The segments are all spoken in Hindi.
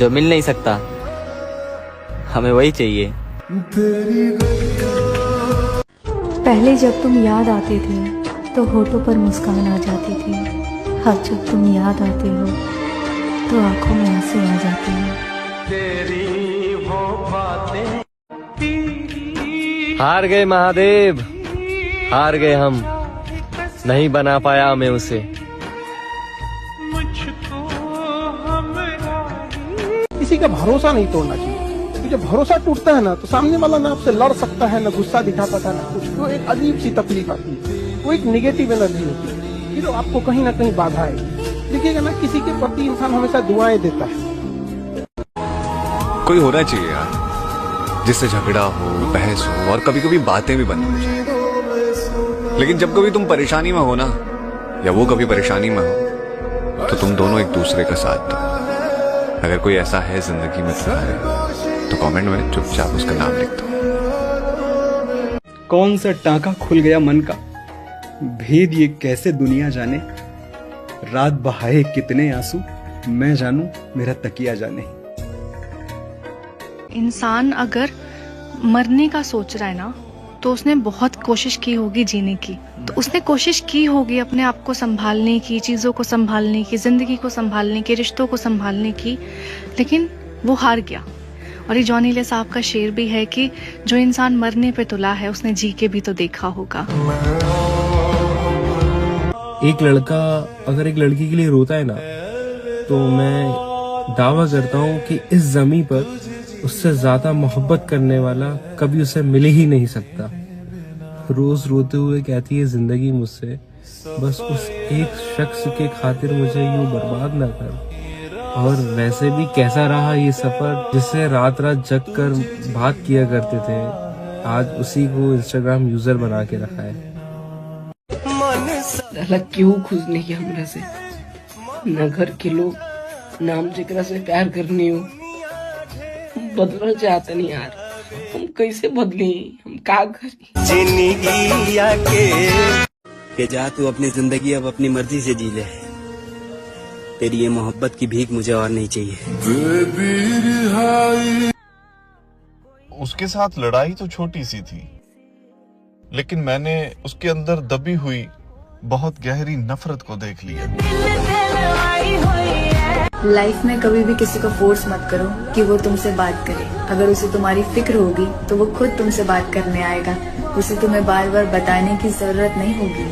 जो मिल नहीं सकता, हमें वही चाहिए। पहले जब तुम याद आते थे तो होठों पर मुस्कान आ जाती थी, अब जब तुम याद आते हो तो आंखों में आंसू आ जाते हैं। हार गए महादेव, हार गए हम, नहीं बना पाया मैं उसे। किसी का भरोसा नहीं तोड़ना चाहिए, क्योंकि जब भरोसा टूटता है ना तो सामने वाला ना आपसे लड़ सकता है, ना गुस्सा दिखा पाता है, ना कुछ। तो एक अजीब सी तकलीफ आती है, वो एक निगेटिव एनर्जी होती है, ये तो आपको कहीं ना कहीं बाधा है। देखिएगा ना, किसी के प्रति इंसान हमेशा दुआएं देता है। कोई होना चाहिए यार, जिससे झगड़ा हो, बहस हो और कभी कभी बातें भी बंद हो जाए। लेकिन जब कभी तुम परेशानी में हो ना, या वो कभी परेशानी में हो, तो तुम दोनों एक दूसरे का साथ दो। अगर कोई ऐसा है जिंदगी में तुम्हारे, तो कमेंट में चुपचाप उसका नाम लिख दो। कौन सा टांका खुल गया मन का, भेद ये कैसे दुनिया जाने। रात बहाए कितने आंसू, मैं जानू मेरा तकिया जाने। इंसान अगर मरने का सोच रहा है ना, तो उसने बहुत कोशिश की होगी जीने की। तो उसने कोशिश की होगी अपने आप को संभालने की, चीज़ों को संभालने की, जिंदगी को संभालने की, रिश्तों को संभालने की, लेकिन वो हार गया। और ये जॉनी ले साहब का शेर भी है कि जो इंसान मरने पे तुला है, उसने जी के भी तो देखा होगा। एक लड़का अगर एक लड़की के लिए रोता है ना, तो मैं दावा करता हूँ कि इस जमीन पर उससे ज्यादा मोहब्बत करने वाला कभी उसे मिल ही नहीं सकता। रोज रोते हुए कहती है जिंदगी मुझसे, बस उस एक शख्स के खातिर मुझे यूं बर्बाद ना कर। और वैसे भी कैसा रहा ये सफर, जिससे रात रात जग कर बात किया करते थे, आज उसी को इंस्टाग्राम यूजर बना के रखा है। क्यों खुश नहीं किया हमरा से, न घर के लोग, ना हम जेकरा से प्यार करनी हो। बदलना चाहते नहीं यार, हम कैसे बदली, हम का करी। जिंदगी के जा, तू अपनी जिंदगी अब अपनी मर्जी से जी ले। तेरी ये मोहब्बत की भीख मुझे और नहीं चाहिए। उसके साथ लड़ाई तो छोटी सी थी, लेकिन मैंने उसके अंदर दबी हुई बहुत गहरी नफरत को देख लिया। लाइफ में कभी भी किसी को फोर्स मत करो कि वो तुमसे बात करे। अगर उसे तुम्हारी फिक्र होगी तो वो खुद तुमसे बात करने आएगा, उसे तुम्हें बार बार बताने की जरूरत नहीं होगी।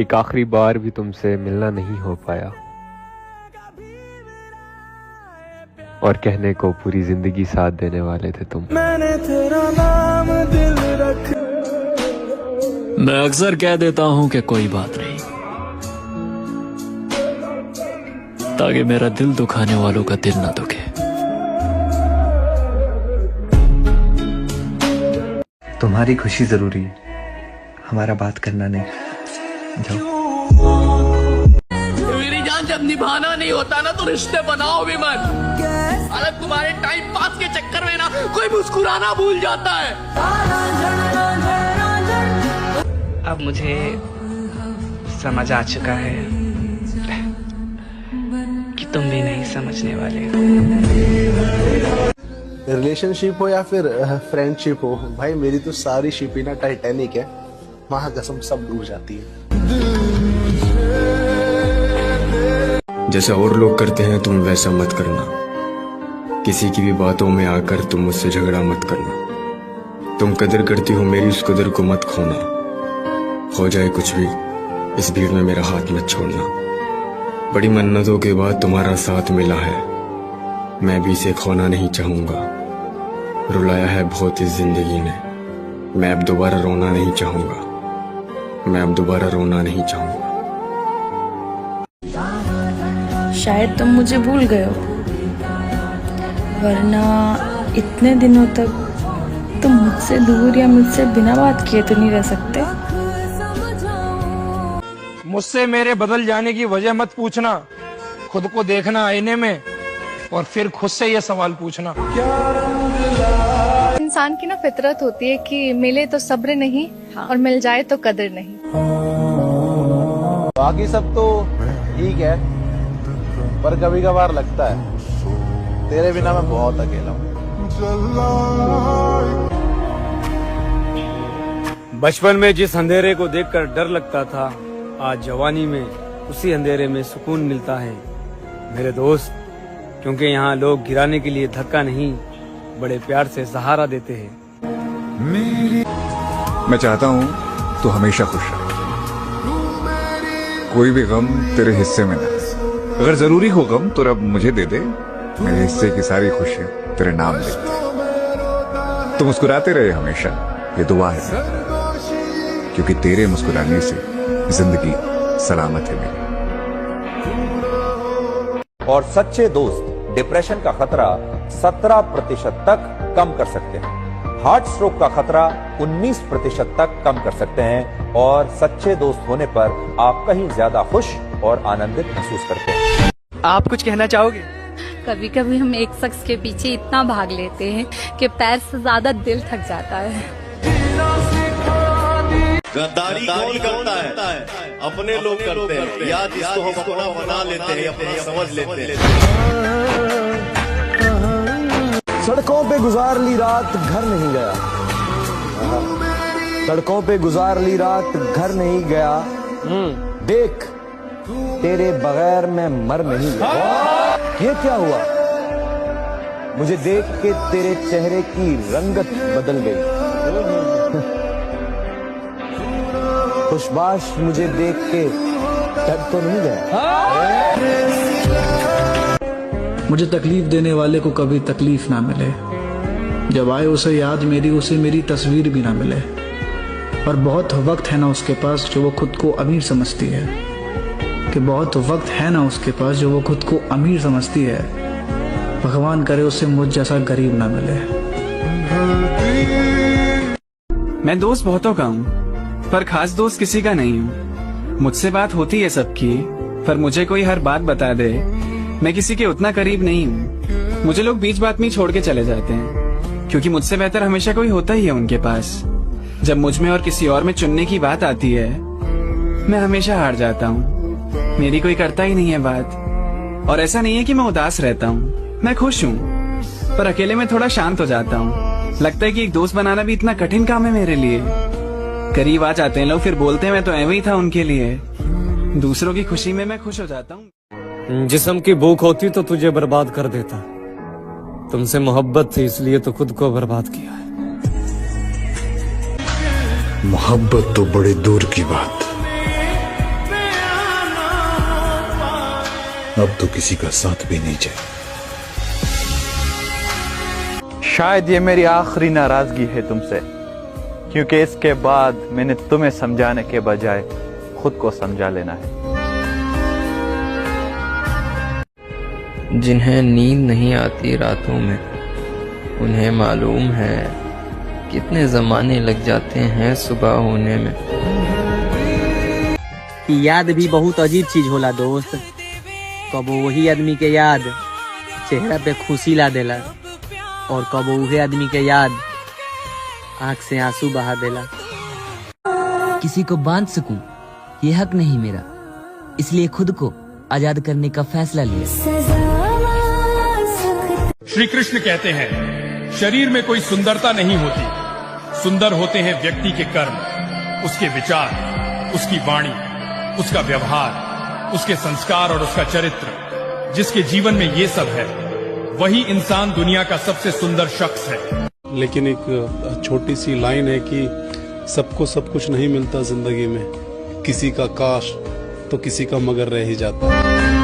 एक आखिरी बार भी तुमसे मिलना नहीं हो पाया, और कहने को पूरी जिंदगी साथ देने वाले थे तुम। मैंने तेरा नाम दिल रख। मैं अक्सर कह देता हूं कि कोई बात नहीं, ताकि मेरा दिल दुखाने वालों का दिल ना दुखे। तुम्हारी खुशी जरूरी है, हमारा बात करना नहीं। मेरी जान, जब निभाना नहीं होता ना, तो रिश्ते बनाओ भी मत। अलग तुम्हारे टाइम पास के चक्कर में ना कोई मुस्कुराना भूल जाता है। अब मुझे समझ आ चुका है कि तुम भी नहीं समझने वाले। रिलेशनशिप हो या फिर फ्रेंडशिप हो, भाई मेरी तो सारी शिप ही ना टाइटैनिक है, वहां कसम सब डूब जाती है। जैसा और लोग करते हैं तुम वैसा मत करना। किसी की भी बातों में आकर तुम मुझसे झगड़ा मत करना। तुम कदर करती हो मेरी, उस कदर को मत खोना। हो जाए कुछ भी, इस भीड़ में मेरा हाथ मत छोड़ना। बड़ी मन्नतों के बाद तुम्हारा साथ मिला है, मैं भी इसे खोना नहीं चाहूंगा। रुलाया है बहुत इस जिंदगी ने, मैं अब दोबारा रोना नहीं चाहूंगा। मैं अब दोबारा रोना नहीं चाहूंगा। शायद तुम मुझे भूल गए हो, वरना इतने दिनों तक तुम मुझसे दूर या मुझसे बिना बात किए तो नहीं रह सकते। मुझसे मेरे बदल जाने की वजह मत पूछना, खुद को देखना आईने में और फिर खुद से ये सवाल पूछना। इंसान की ना फितरत होती है कि मिले तो सब्र नहीं, और मिल जाए तो कदर नहीं। बाकी सब तो ठीक है, पर कभी कभार लगता है तेरे बिना मैं बहुत अकेला हूँ। बचपन में जिस अंधेरे को देखकर डर लगता था, आज जवानी में उसी अंधेरे में सुकून मिलता है मेरे दोस्त। क्योंकि यहाँ लोग गिराने के लिए धक्का नहीं, बड़े प्यार से सहारा देते हैं। मैं चाहता हूँ तू हमेशा खुश रहे, कोई भी गम तेरे हिस्से में ना। अगर जरूरी हो गम तो रब मुझे दे दे, मेरे हिस्से की सारी खुशियां तेरे नाम लिख दे। तू मुस्कुराते रहे हमेशा, ये दुआ है मेरी, क्योंकि तेरे मुस्कुराने से जिंदगी सलामत है मेरी। और सच्चे दोस्त डिप्रेशन का खतरा 17% तक कम कर सकते हैं, हार्ट स्ट्रोक का खतरा 19% तक कम कर सकते हैं, और सच्चे दोस्त होने पर आप कहीं ज्यादा खुश और आनंदित महसूस करते हैं। आप कुछ कहना चाहोगे? कभी कभी हम एक शख्स के पीछे इतना भाग लेते हैं कि पैर से ज्यादा दिल थक जाता है। गद्दारी कौन करता है? अपने लोग करते हैं, या जिसको हम अपना बना लेते हैं, अपना समझ लेते हैं। सड़कों पे गुजार ली रात घर नहीं गया, सड़कों पे गुजार ली रात घर नहीं गया, देख तेरे बगैर मैं मर नहीं गया। ये क्या हुआ? मुझे देख के तेरे चेहरे की रंगत बदल गई। खुशबाश मुझे देख के डर तो नहीं गया। मुझे तकलीफ देने वाले को कभी तकलीफ ना मिले, जब आए उसे याद मेरी, उसे मेरी तस्वीर भी ना मिले। और बहुत वक्त है ना उसके पास जो वो खुद को अमीर समझती है, कि बहुत वक्त है ना उसके पास जो वो खुद को अमीर समझती है। भगवान करे उसे मुझ जैसा गरीब ना मिले। मैं दोस्त बहुतों का हूँ, पर खास दोस्त किसी का नहीं हूँ। मुझसे बात होती है सबकी, पर मुझे कोई हर बात बता दे, मैं किसी के उतना करीब नहीं हूँ। मुझे लोग बीच बात में छोड़ के चले जाते हैं, क्योंकि मुझसे बेहतर हमेशा कोई होता ही है उनके पास। जब मुझ में और किसी और में चुनने की बात आती है, मैं हमेशा हार जाता हूँ। मेरी कोई करता ही नहीं है बात। और ऐसा नहीं है कि मैं उदास रहता हूँ, मैं खुश हूँ, पर अकेले में थोड़ा शांत हो जाता हूँ। लगता है कि एक दोस्त बनाना भी इतना कठिन काम है मेरे लिए। करीब आ जाते हैं लोग, फिर बोलते हैं मैं तो ऐਵੇਂ ही था उनके लिए। दूसरों की खुशी में मैं खुश हो जाता हूँ। जिस्म की भूख होती तो तुझे बर्बाद कर देता, तुमसे मोहब्बत थी इसलिए तो खुद को बर्बाद किया है। मोहब्बत तो बड़े दूर की बात, अब तो किसी का साथ भी नहीं चाहिए। शायद ये मेरी आखिरी नाराजगी है तुमसे, क्योंकि इसके बाद मैंने तुम्हें समझाने के बजाय खुद को समझा लेना है। जिन्हें नींद नहीं आती रातों में, उन्हें मालूम है कितने जमाने लग जाते हैं सुबह होने में। याद भी बहुत अजीब चीज होला दोस्त। कबो वही आदमी के याद चेहरा पे खुशी ला देला, और कबो वही आदमी के याद आंख से आंसू बहा देला। किसी को बांध सकूं ये हक नहीं मेरा, इसलिए खुद को आजाद करने का फैसला लिया। श्री कृष्ण कहते हैं, शरीर में कोई सुंदरता नहीं होती, सुंदर होते हैं व्यक्ति के कर्म, उसके विचार, उसकी वाणी, उसका व्यवहार, उसके संस्कार और उसका चरित्र। जिसके जीवन में ये सब है, वही इंसान दुनिया का सबसे सुंदर शख्स है। लेकिन एक छोटी सी लाइन है कि सबको सब कुछ नहीं मिलता जिंदगी में, किसी का काश तो किसी का मगर रह ही जाता है।